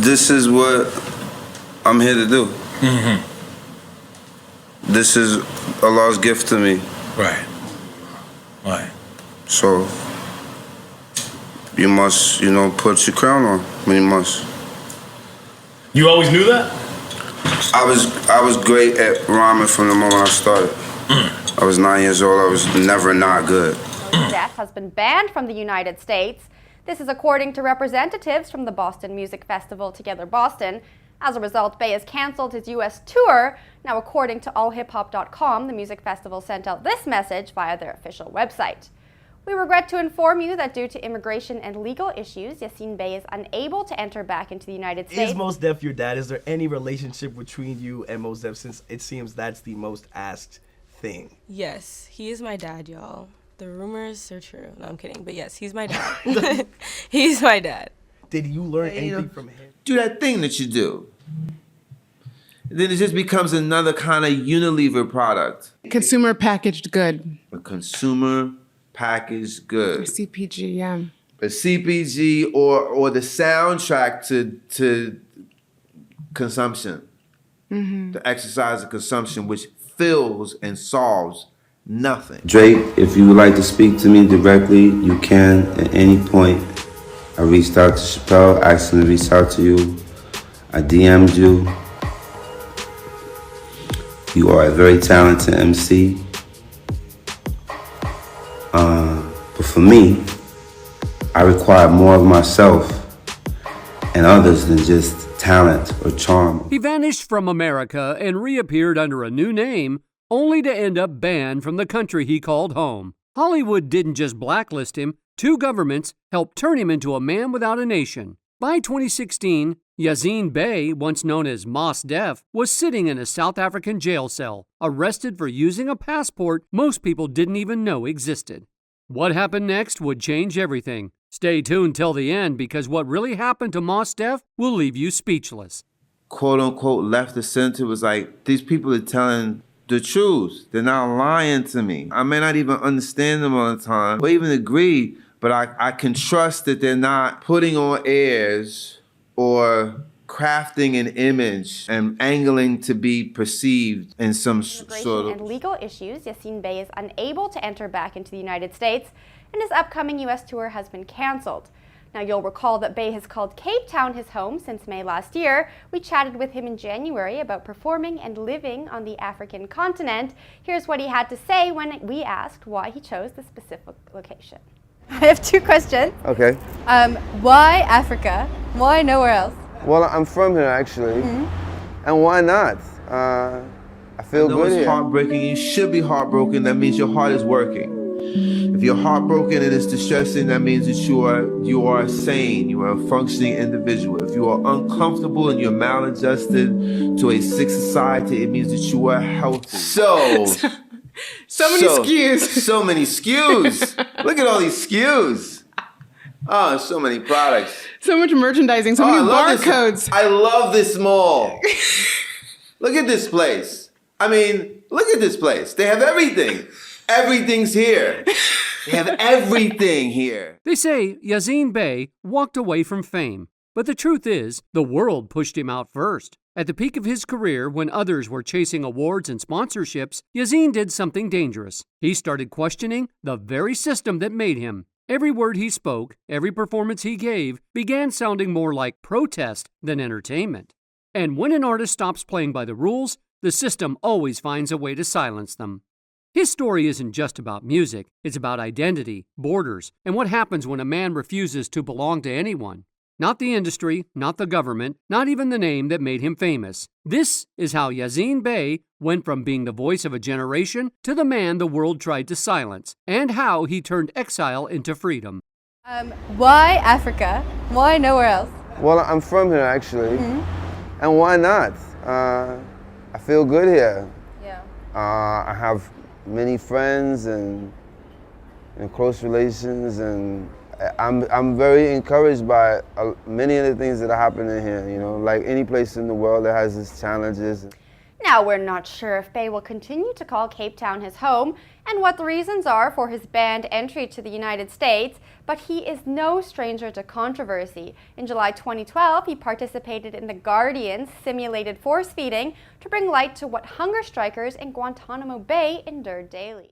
this is what I'm here to do. Mm-hmm. This is Allah's gift to me. Right. Right. So you must, put your crown on. You must. You always knew that? I was great at rhyming from the moment I started. I was 9 years old. I was never not good. Mos Def has been banned from the United States. This is according to representatives from the Boston music festival Together Boston. As a result, Bey has canceled his U.S. tour. Now, according to allhiphop.com, the music festival sent out this message via their official website. We regret to inform you that due to immigration and legal issues, Yasiin Bey is unable to enter back into the United States. Is Mos Def your dad? Is there any relationship between you and Mos Def, since it seems that's the most asked thing? Yes, he is my dad, y'all. The rumors are true. No, I'm kidding. But yes, he's my dad. He's my dad. Did you learn anything from him? Do that thing that you do. Then it just becomes another kind of Unilever product. Consumer packaged good. A consumer packaged good. Or CPG, yeah. A CPG or the soundtrack to consumption. Mm-hmm. The exercise of consumption, which fills and solves nothing. Drake, if you would like to speak to me directly, you can at any point. I reached out to Chappelle, asked him to reach out to you. I DM'd you. You are a very talented MC. But for me, I require more of myself and others than just talent or charm. He vanished from America and reappeared under a new name, only to end up banned from the country he called home. Hollywood didn't just blacklist him, two governments helped turn him into a man without a nation. By 2016, Yasiin Bey, once known as Mos Def, was sitting in a South African jail cell, arrested for using a passport most people didn't even know existed. What happened next would change everything. Stay tuned till the end, because what really happened to Mos Def will leave you speechless. Quote unquote left of center was like, these people are telling the truth. They're not lying to me. I may not even understand them all the time or even agree, but I can trust that they're not putting on airs or crafting an image and angling to be perceived in some sort of... and legal issues, Yasiin Bey is unable to enter back into the United States, and his upcoming U.S. tour has been canceled. Now, you'll recall that Bey has called Cape Town his home since May last year. We chatted with him in January about performing and living on the African continent. Here's what he had to say when we asked why he chose the specific location. I have two questions. Okay. Why Africa? Why nowhere else? Well, I'm from here, actually. Mm-hmm. And why not? I feel good it's here. Heartbreaking. You should be heartbroken. That means your heart is working. If you're heartbroken and it's distressing, that means that you are sane. You are a functioning individual. If you are uncomfortable and you're maladjusted to a sick society, it means that you are healthy. So many skews. So many skews. Look at all these skews. Oh, so many products. So much merchandising, so many barcodes. I love this mall. Look at this place. I mean, look at this place. They have everything. Everything's here. They have everything here. They say Yasiin Bey walked away from fame, but the truth is, the world pushed him out first. At the peak of his career, when others were chasing awards and sponsorships, Yasiin did something dangerous. He started questioning the very system that made him. Every word he spoke, every performance he gave, began sounding more like protest than entertainment. And when an artist stops playing by the rules, the system always finds a way to silence them. His story isn't just about music, it's about identity, borders, and what happens when a man refuses to belong to anyone. Not the industry, not the government, not even the name that made him famous. This is how Yasiin Bey went from being the voice of a generation to the man the world tried to silence, and how he turned exile into freedom. Why Africa? Why nowhere else? Well, I'm from here, actually. Mm-hmm. And why not? I feel good here. Yeah. I have many friends and close relations, and I'm very encouraged by many of the things that are happening here, like any place in the world that has its challenges. Now, we're not sure if Bey will continue to call Cape Town his home and what the reasons are for his banned entry to the United States, but he is no stranger to controversy. In July 2012, he participated in The Guardian's simulated force feeding to bring light to what hunger strikers in Guantanamo Bay endured daily.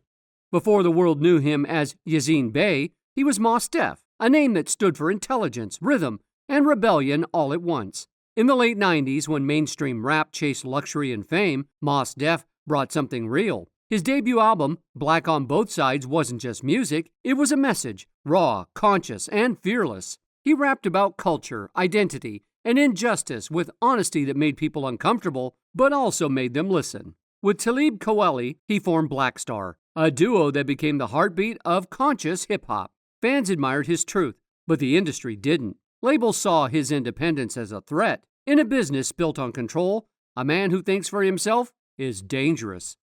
Before the world knew him as Yasiin Bey, he was Mos Def, a name that stood for intelligence, rhythm, and rebellion all at once. In the late 90s, when mainstream rap chased luxury and fame, Mos Def brought something real. His debut album, Black on Both Sides, wasn't just music, it was a message, raw, conscious, and fearless. He rapped about culture, identity, and injustice with honesty that made people uncomfortable, but also made them listen. With Talib Kweli, he formed Black Star, a duo that became the heartbeat of conscious hip-hop. Fans admired his truth, but the industry didn't. Labels saw his independence as a threat. In a business built on control, a man who thinks for himself is dangerous.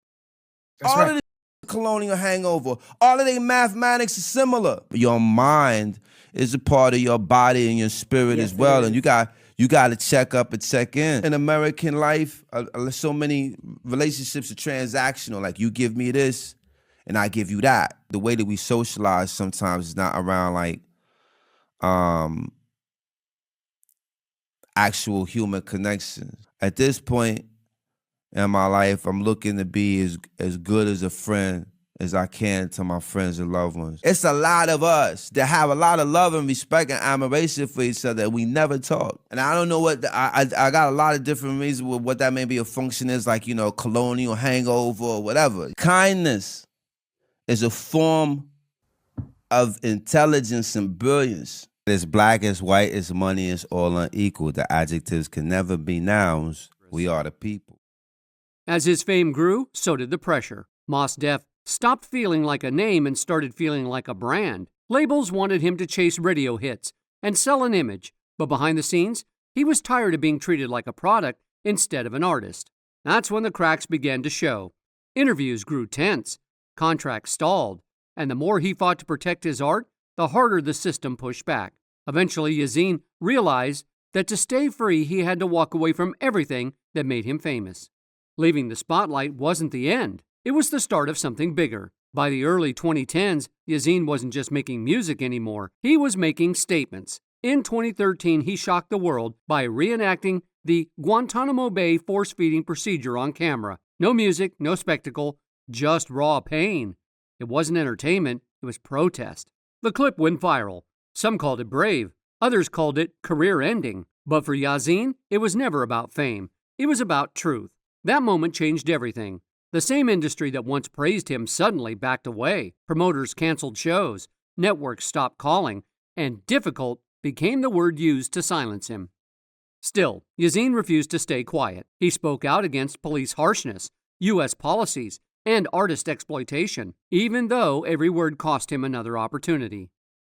All of the colonial hangover, all of their mathematics is similar. Your mind is a part of your body and your spirit as well, and you got to check up and check in. In American life, so many relationships are transactional. Like, you give me this, and I give you that. The way that we socialize sometimes is not around like actual human connections. At this point in my life, I'm looking to be as good as a friend as I can to my friends and loved ones. It's a lot of us that have a lot of love and respect and admiration for each other. We never talk. And I don't know what, I got a lot of different reasons with what that may be a function is, like, colonial hangover or whatever. Kindness is a form of intelligence and brilliance. It's black, it's white, it's money, it's all unequal. The adjectives can never be nouns. We are the people. As his fame grew, so did the pressure. Mos Def stopped feeling like a name and started feeling like a brand. Labels wanted him to chase radio hits and sell an image, but behind the scenes, he was tired of being treated like a product instead of an artist. That's when the cracks began to show. Interviews grew tense, contracts stalled, and the more he fought to protect his art, the harder the system pushed back. Eventually, Yasiin realized that to stay free, he had to walk away from everything that made him famous. Leaving the spotlight wasn't the end. It was the start of something bigger. By the early 2010s, Yasiin wasn't just making music anymore. He was making statements. In 2013, he shocked the world by reenacting the Guantanamo Bay force-feeding procedure on camera. No music, no spectacle, just raw pain. It wasn't entertainment, it was protest. The clip went viral. Some called it brave, others called it career-ending. But for Yasiin, it was never about fame. It was about truth. That moment changed everything. The same industry that once praised him suddenly backed away. Promoters canceled shows, networks stopped calling, and difficult became the word used to silence him. Still, Yasiin refused to stay quiet. He spoke out against police harshness, U.S. policies, and artist exploitation, even though every word cost him another opportunity.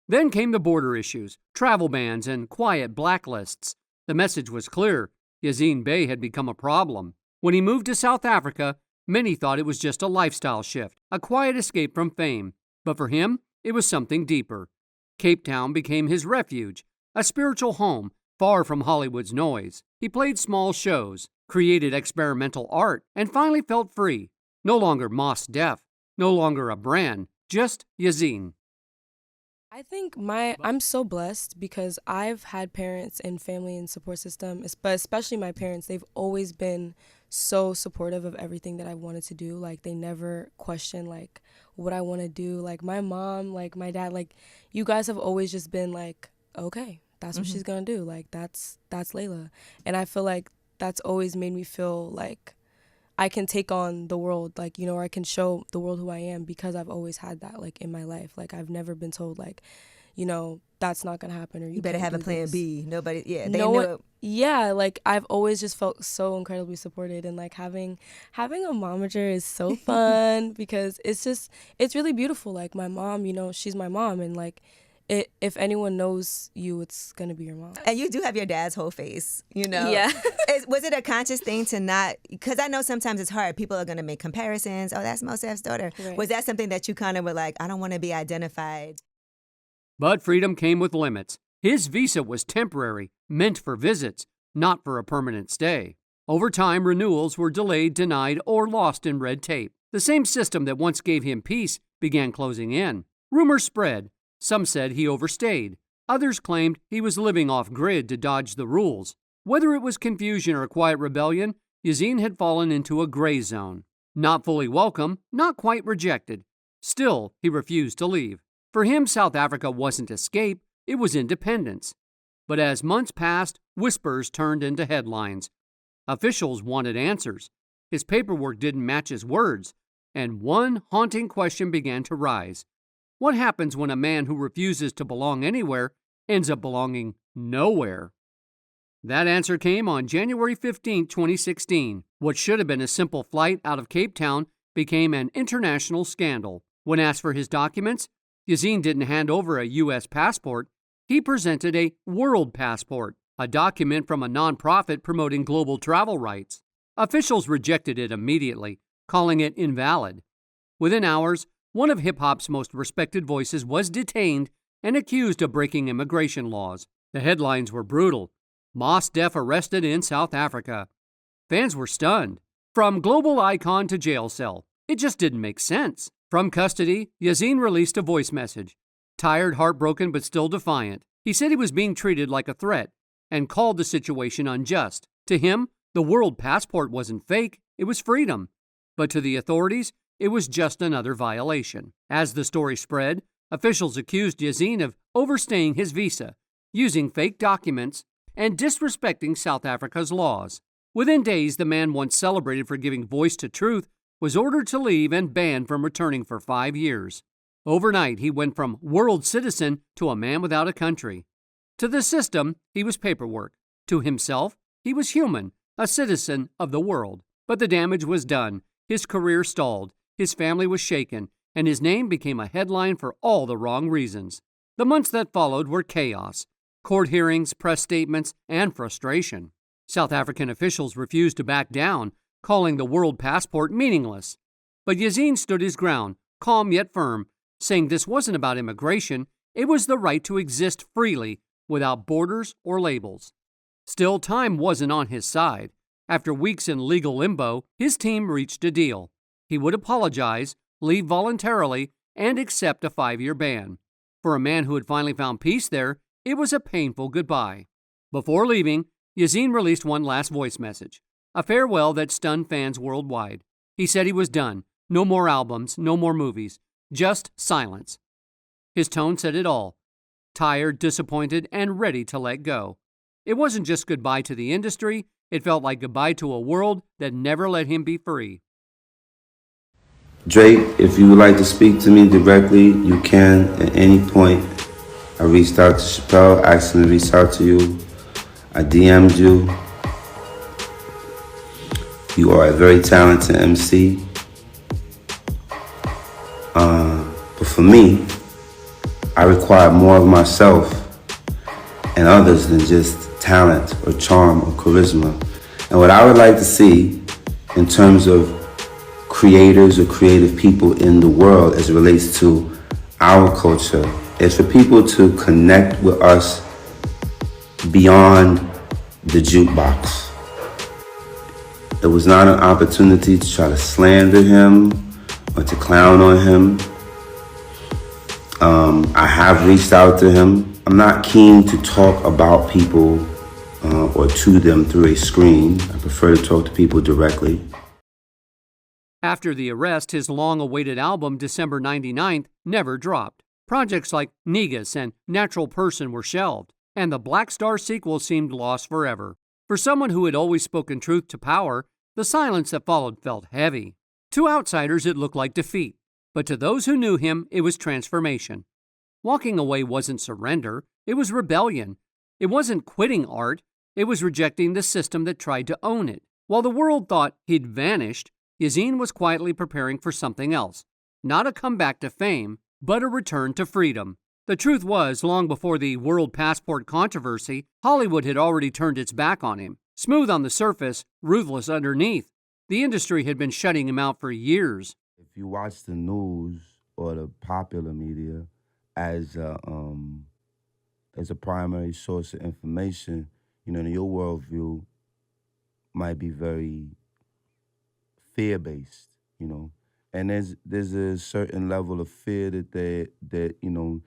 Then came the border issues, travel bans, and quiet blacklists. The message was clear. Yasiin Bey had become a problem. When he moved to South Africa, many thought it was just a lifestyle shift, a quiet escape from fame. But for him, it was something deeper. Cape Town became his refuge, a spiritual home, far from Hollywood's noise. He played small shows, created experimental art, and finally felt free. No longer Mos Def, no longer a brand, just Yasiin. I think I'm so blessed because I've had parents and family and support system, but especially my parents. They've always been so supportive of everything that I wanted to do. Like, they never question like what I want to do. Like, my mom, like my dad, like, you guys have always just been like, okay, that's what she's gonna do. Like, that's Layla. And I feel like that's always made me feel like I can take on the world, like, or I can show the world who I am because I've always had that, like, in my life. Like, I've never been told, like, that's not going to happen, or you better have a plan this. B. Nobody, they no knew one, it. Yeah, like, I've always just felt so incredibly supported, and, like, having a momager is so fun because it's really beautiful. Like, my mom, she's my mom, and, like, if anyone knows you, it's going to be your mom. And you do have your dad's whole face, Yeah. Was it a conscious thing to not, because I know sometimes it's hard. People are going to make comparisons. Oh, that's Mos Def's daughter. Right. Was that something that you kind of were like, I don't want to be identified? But freedom came with limits. His visa was temporary, meant for visits, not for a permanent stay. Over time, renewals were delayed, denied, or lost in red tape. The same system that once gave him peace began closing in. Rumors spread. Some said he overstayed. Others claimed he was living off-grid to dodge the rules. Whether it was confusion or quiet rebellion, Yasiin had fallen into a gray zone. Not fully welcome, not quite rejected. Still, he refused to leave. For him, South Africa wasn't escape, it was independence. But as months passed, whispers turned into headlines. Officials wanted answers. His paperwork didn't match his words, and one haunting question began to rise. What happens when a man who refuses to belong anywhere ends up belonging nowhere? That answer came on January 15, 2016. What should have been a simple flight out of Cape Town became an international scandal. When asked for his documents, Yasiin didn't hand over a U.S. passport. He presented a world passport, a document from a nonprofit promoting global travel rights. Officials rejected it immediately, calling it invalid. Within hours, one of hip-hop's most respected voices was detained and accused of breaking immigration laws. The headlines were brutal. Mos Def arrested in South Africa. Fans were stunned. From global icon to jail cell, it just didn't make sense. From custody, Yasiin released a voice message. Tired, heartbroken, but still defiant. He said he was being treated like a threat and called the situation unjust. To him, the world passport wasn't fake, it was freedom. But to the authorities, it was just another violation. As the story spread, officials accused Yasiin of overstaying his visa, using fake documents, and disrespecting South Africa's laws. Within days, the man once celebrated for giving voice to truth was ordered to leave and banned from returning for 5 years. Overnight, he went from world citizen to a man without a country. To the system, he was paperwork. To himself, he was human, a citizen of the world. But the damage was done. His career stalled. His family was shaken, and his name became a headline for all the wrong reasons. The months that followed were chaos. Court hearings, press statements, and frustration. South African officials refused to back down, calling the world passport meaningless. But Yasiin stood his ground, calm yet firm, saying this wasn't about immigration, it was the right to exist freely, without borders or labels. Still, time wasn't on his side. After weeks in legal limbo, his team reached a deal. He would apologize, leave voluntarily, and accept a 5-year ban. For a man who had finally found peace there, it was a painful goodbye. Before leaving, Yasiin released one last voice message, a farewell that stunned fans worldwide. He said he was done. No more albums, no more movies, just silence. His tone said it all. Tired, disappointed, and ready to let go. It wasn't just goodbye to the industry, it felt like goodbye to a world that never let him be free. Drake, if you would like to speak to me directly, you can at any point. I reached out to Chappelle, asking to reach out to you. I DM'd you. You are a very talented MC. But for me, I require more of myself and others than just talent or charm or charisma. And what I would like to see in terms of creators or creative people in the world as it relates to our culture is for people to connect with us beyond the jukebox. It was not an opportunity to try to slander him or to clown on him. I have reached out to him. I'm not keen to talk about people or to them through a screen. I prefer to talk to people directly. After the arrest, his long-awaited album, December 99th, never dropped. Projects like Negus and Natural Person were shelved, and the Black Star sequel seemed lost forever. For someone who had always spoken truth to power, the silence that followed felt heavy. To outsiders, it looked like defeat, but to those who knew him, it was transformation. Walking away wasn't surrender, it was rebellion. It wasn't quitting art, it was rejecting the system that tried to own it. While the world thought he'd vanished, Yasiin was quietly preparing for something else. Not a comeback to fame, but a return to freedom. The truth was, long before the world passport controversy, Hollywood had already turned its back on him. Smooth on the surface, ruthless underneath. The industry had been shutting him out for years. If you watch the news or the popular media as a primary source of information, in your worldview, might be very fear-based, you know. And there's a certain level of fear that you know,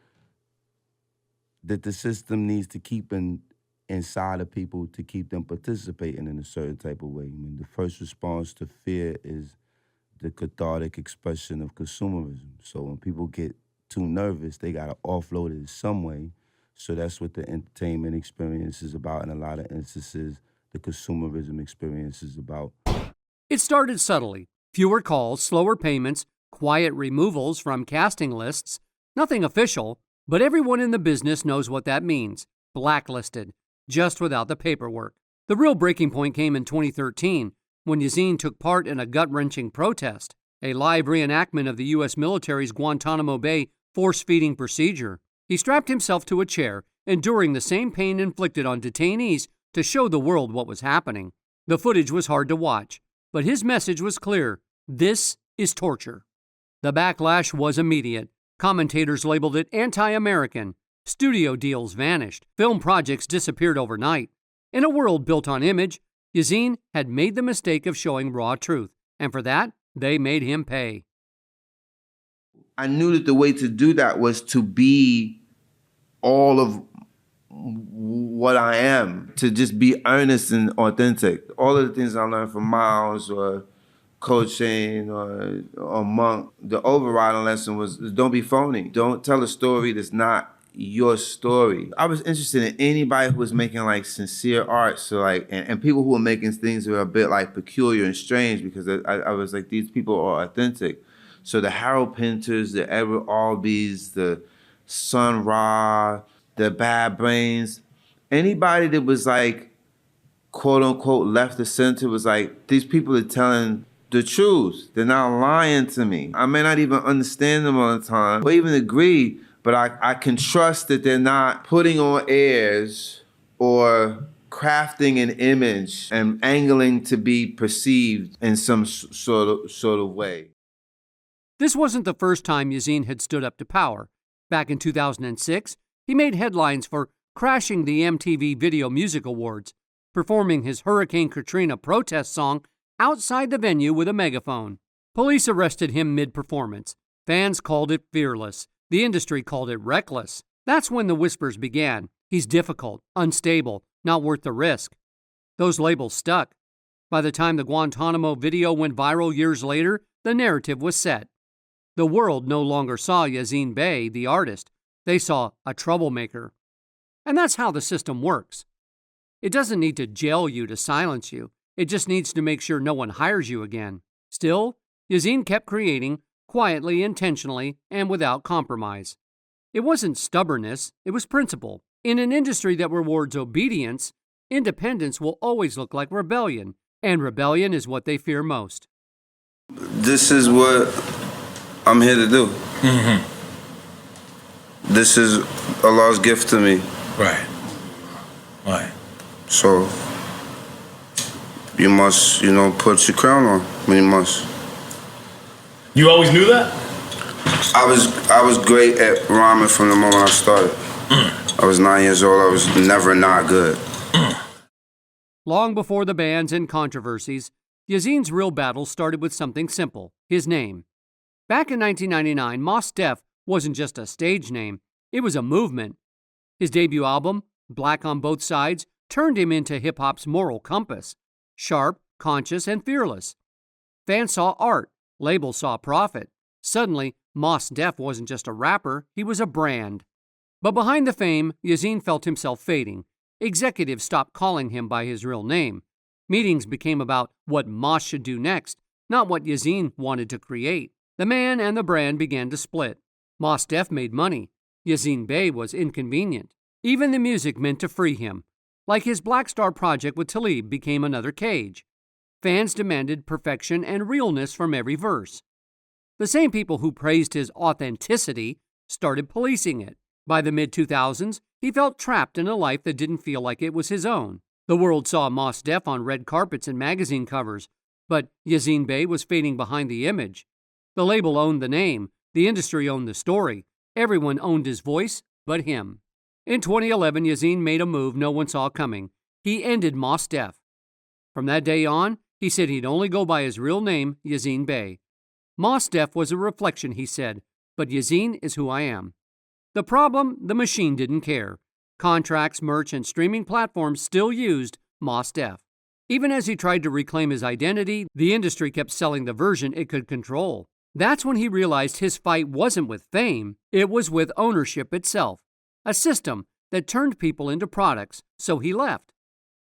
that the system needs to keep inside of people to keep them participating in a certain type of way. I mean, the first response to fear is the cathartic expression of consumerism. So when people get too nervous, they gotta offload it in some way. So that's what the entertainment experience is about. In a lot of instances, the consumerism experience is about. It started subtly. Fewer calls, slower payments, quiet removals from casting lists. Nothing official, but everyone in the business knows what that means. Blacklisted, just without the paperwork. The real breaking point came in 2013, when Yasiin took part in a gut-wrenching protest, a live reenactment of the U.S. military's Guantanamo Bay force-feeding procedure. He strapped himself to a chair, enduring the same pain inflicted on detainees to show the world what was happening. The footage was hard to watch, but his message was clear. This is torture. The backlash was immediate. Commentators labeled it anti-American. Studio deals vanished. Film projects disappeared overnight. In a world built on image, Yasiin had made the mistake of showing raw truth, and for that, they made him pay. I knew that the way to do that was to be all of what I am, to just be earnest and authentic. All of the things I learned from Miles or coaching or Monk, the overriding lesson was don't be phony. Don't tell a story that's not your story. I was interested in anybody who was making like sincere art, so like, and people who were making things that were a bit like peculiar and strange, because I was like, these people are authentic. So the Harold Pinters, the Edward Albees, the Sun Ra, the Bad Brains, anybody that was like, quote unquote, left of center was like, these people are telling the truth. They're not lying to me. I may not even understand them all the time or even agree, but I can trust that they're not putting on airs or crafting an image and angling to be perceived in some sort of way. This wasn't the first time Yasiin had stood up to power. Back in 2006, he made headlines for crashing the MTV Video Music Awards, performing his Hurricane Katrina protest song outside the venue with a megaphone. Police arrested him mid-performance. Fans called it fearless. The industry called it reckless. That's when the whispers began. He's difficult, unstable, not worth the risk. Those labels stuck. By the time the Guantanamo video went viral years later, the narrative was set. The world no longer saw Yasiin Bey, the artist. They saw a troublemaker. And that's how the system works. It doesn't need to jail you to silence you. It just needs to make sure no one hires you again. Still, Yasiin kept creating, quietly, intentionally, and without compromise. It wasn't stubbornness, it was principle. In an industry that rewards obedience, independence will always look like rebellion, and rebellion is what they fear most. This is what I'm here to do. Mm-hmm. This is Allah's gift to me. Right. Right. So you must, put your crown on. You must. You always knew that? I was great at rhyming from the moment I started. I was 9 years old. I was never not good. Long before the bans and controversies, Yasiin's real battle started with something simple, his name. Back in 1999, Mos Def wasn't just a stage name, it was a movement. His debut album, Black on Both Sides, turned him into hip-hop's moral compass. Sharp, conscious, and fearless. Fans saw art, labels saw profit. Suddenly, Mos Def wasn't just a rapper, he was a brand. But behind the fame, Yasiin felt himself fading. Executives stopped calling him by his real name. Meetings became about what Mos should do next, not what Yasiin wanted to create. The man and the brand began to split. Mos Def made money. Yasiin Bey was inconvenient. Even the music meant to free him. Like his Black Star project with Talib became another cage. Fans demanded perfection and realness from every verse. The same people who praised his authenticity started policing it. By the mid-2000s, he felt trapped in a life that didn't feel like it was his own. The world saw Mos Def on red carpets and magazine covers, but Yasiin Bey was fading behind the image. The label owned the name, the industry owned the story. Everyone owned his voice but him. In 2011, Yasiin made a move no one saw coming. He ended Mos Def. From that day on, he said he'd only go by his real name, Yasiin Bey. Mos Def was a reflection, he said, but Yasiin is who I am. The problem, the machine didn't care. Contracts, merch, and streaming platforms still used Mos Def. Even as he tried to reclaim his identity, the industry kept selling the version it could control. That's when he realized his fight wasn't with fame, it was with ownership itself. A system that turned people into products, so he left.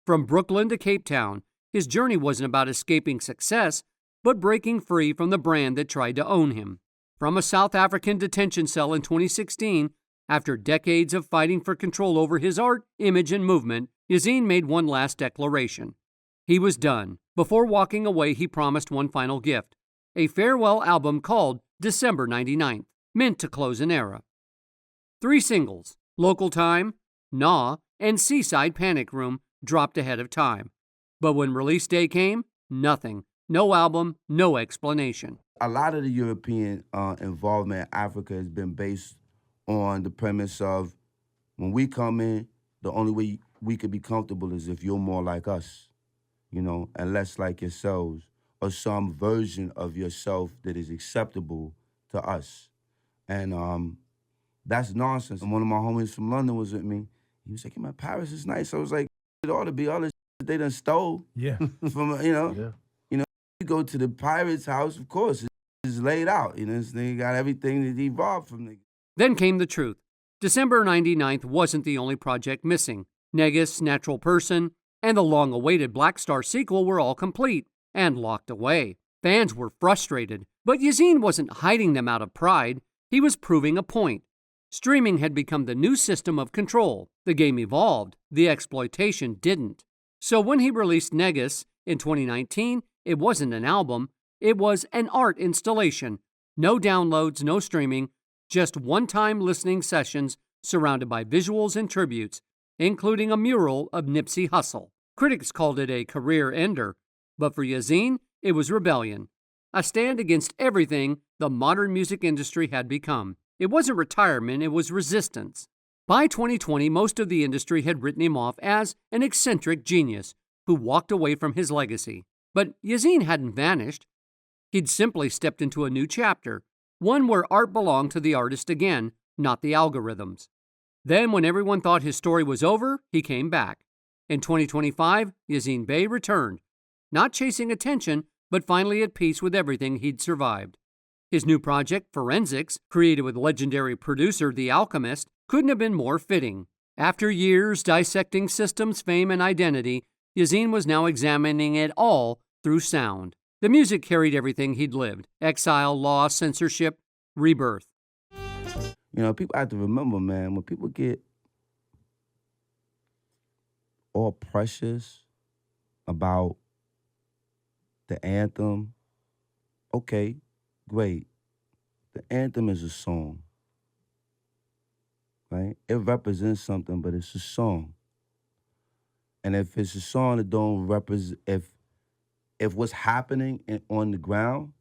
From Brooklyn to Cape Town, his journey wasn't about escaping success, but breaking free from the brand that tried to own him. From a South African detention cell in 2016, after decades of fighting for control over his art, image, and movement, Yasiin made one last declaration. He was done. Before walking away, he promised one final gift, a farewell album called December 99th, meant to close an era. 3 singles, Local Time, Nah, and Seaside Panic Room, dropped ahead of time. But when release day came, nothing. No album, no explanation. A lot of the European involvement in Africa has been based on the premise of when we come in, the only way we could be comfortable is if you're more like us, and less like yourselves, or some version of yourself that is acceptable to us. And that's nonsense. And one of my homies from London was with me. He was like, "Man, Paris is nice." I was like, "It ought to be all this shit they done stole." Yeah. From, you go to the pirate's house, of course, it's laid out. This nigga got everything that evolved from the... Then came the truth. December 99th wasn't the only project missing. Negus, Natural Person, and the long-awaited Black Star sequel were all complete and locked away. Fans were frustrated, but Yasiin wasn't hiding them out of pride. He was proving a point. Streaming had become the new system of control. The game evolved. The exploitation didn't. So when he released Negus in 2019, it wasn't an album. It was an art installation. No downloads, no streaming, just one-time listening sessions surrounded by visuals and tributes, including a mural of Nipsey Hussle. Critics called it a career ender, but for Yasiin, it was rebellion. A stand against everything the modern music industry had become. It wasn't retirement, it was resistance. By 2020, most of the industry had written him off as an eccentric genius who walked away from his legacy. But Yasiin hadn't vanished. He'd simply stepped into a new chapter, one where art belonged to the artist again, not the algorithms. Then, when everyone thought his story was over, he came back. In 2025, Yasiin Bey returned, not chasing attention, but finally at peace with everything he'd survived. His new project, Forensics, created with legendary producer The Alchemist, couldn't have been more fitting. After years dissecting systems, fame, and identity, Yasiin was now examining it all through sound. The music carried everything he'd lived: exile, loss, censorship, rebirth. People have to remember, man, when people get all precious about the anthem, okay, great. The anthem is a song, right? It represents something, but it's a song. And if it's a song that don't represent, if what's happening on the ground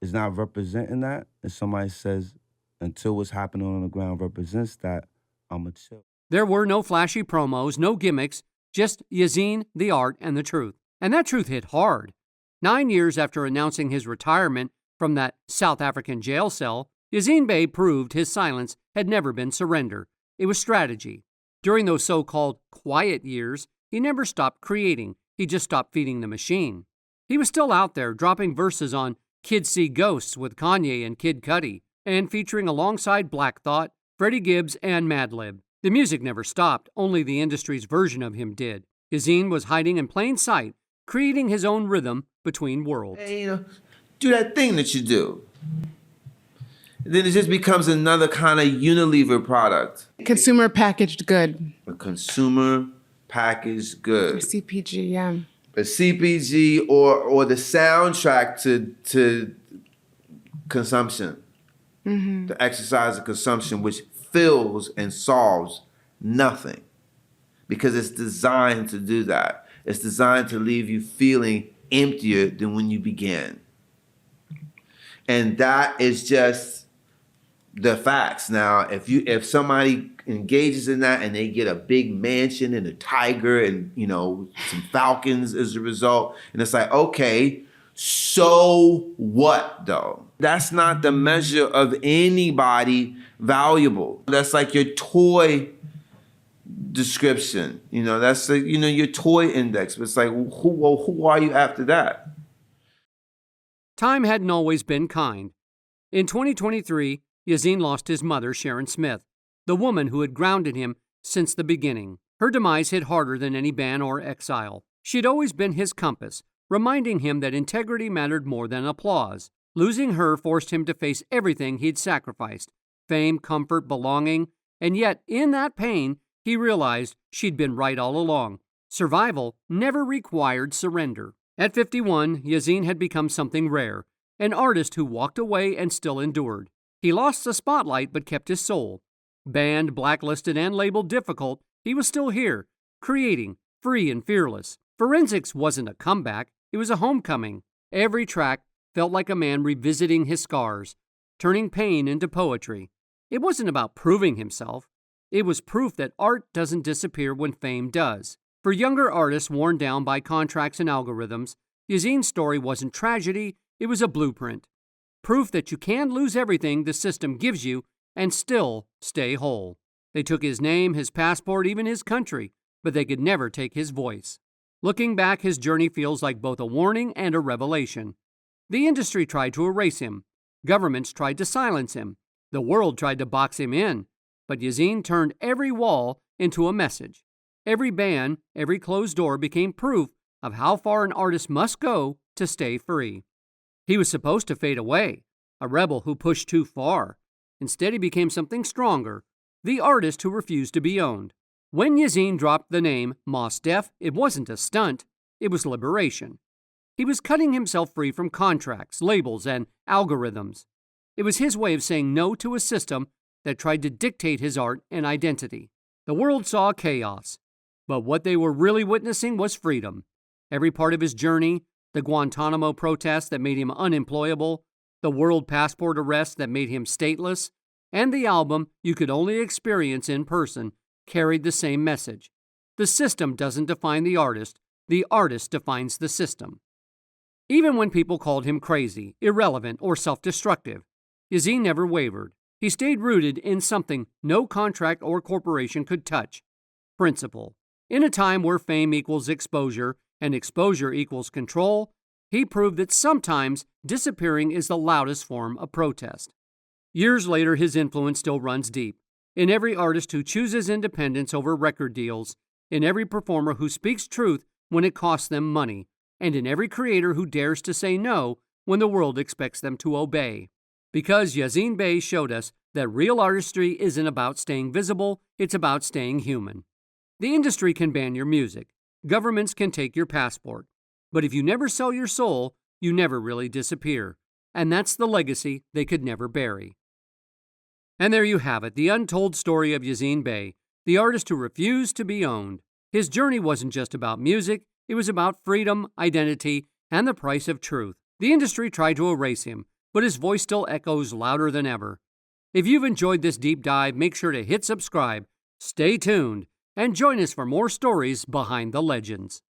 is not representing that, and somebody says, until what's happening on the ground represents that, I'ma chill. There were no flashy promos, no gimmicks, just Yasiin, the art, and the truth. And that truth hit hard. 9 years after announcing his retirement from that South African jail cell, Yasiin Bey proved his silence had never been surrender. It was strategy. During those so-called quiet years, he never stopped creating. He just stopped feeding the machine. He was still out there dropping verses on Kids See Ghosts with Kanye and Kid Cudi, and featuring alongside Black Thought, Freddie Gibbs, and Madlib. The music never stopped, only the industry's version of him did. Yasiin was hiding in plain sight, creating his own rhythm between worlds. Hey, do that thing that you do. Then it just becomes another kind of Unilever product. Consumer packaged good. A consumer packaged good. Or CPG, yeah. A CPG or the soundtrack to consumption. Mm-hmm. The exercise of consumption, which fills and solves nothing. Because it's designed to do that. It's designed to leave you feeling emptier than when you began. And that is just the facts. Now, if somebody engages in that and they get a big mansion and a tiger and, you know, some falcons as a result, and it's like, okay, so what though? That's not the measure of anybody valuable. That's like your toy description. You know, that's like, you know, your toy index. But it's like, who are you after that? Time hadn't always been kind. In 2023, Yasiin lost his mother, Sharon Smith, the woman who had grounded him since the beginning. Her demise hit harder than any ban or exile. She'd always been his compass, reminding him that integrity mattered more than applause. Losing her forced him to face everything he'd sacrificed: fame, comfort, belonging, and yet, in that pain, he realized she'd been right all along. Survival never required surrender. At 51, Yasiin had become something rare, an artist who walked away and still endured. He lost the spotlight but kept his soul. Banned, blacklisted, and labeled difficult, he was still here, creating, free and fearless. Forensics wasn't a comeback, it was a homecoming. Every track felt like a man revisiting his scars, turning pain into poetry. It wasn't about proving himself. It was proof that art doesn't disappear when fame does. For younger artists worn down by contracts and algorithms, Yasiin's story wasn't tragedy, it was a blueprint. Proof that you can lose everything the system gives you and still stay whole. They took his name, his passport, even his country, but they could never take his voice. Looking back, his journey feels like both a warning and a revelation. The industry tried to erase him. Governments tried to silence him. The world tried to box him in. But Yasiin turned every wall into a message. Every ban, every closed door became proof of how far an artist must go to stay free. He was supposed to fade away, a rebel who pushed too far. Instead, he became something stronger, the artist who refused to be owned. When Yasiin dropped the name Mos Def, it wasn't a stunt, it was liberation. He was cutting himself free from contracts, labels, and algorithms. It was his way of saying no to a system that tried to dictate his art and identity. The world saw chaos, but what they were really witnessing was freedom. Every part of his journey, the Guantanamo protests that made him unemployable, the world passport arrest that made him stateless, and the album you could only experience in person, carried the same message. The system doesn't define the artist defines the system. Even when people called him crazy, irrelevant, or self-destructive, Yasiin never wavered. He stayed rooted in something no contract or corporation could touch: principle. In a time where fame equals exposure and exposure equals control, he proved that sometimes disappearing is the loudest form of protest. Years later, his influence still runs deep. In every artist who chooses independence over record deals, in every performer who speaks truth when it costs them money, and in every creator who dares to say no when the world expects them to obey. Because Yasiin Bey showed us that real artistry isn't about staying visible, it's about staying human. The industry can ban your music. Governments can take your passport. But if you never sell your soul, you never really disappear. And that's the legacy they could never bury. And there you have it, the untold story of Yasiin Bey, the artist who refused to be owned. His journey wasn't just about music, it was about freedom, identity, and the price of truth. The industry tried to erase him, but his voice still echoes louder than ever. If you've enjoyed this deep dive, make sure to hit subscribe, stay tuned, and join us for more stories behind the legends.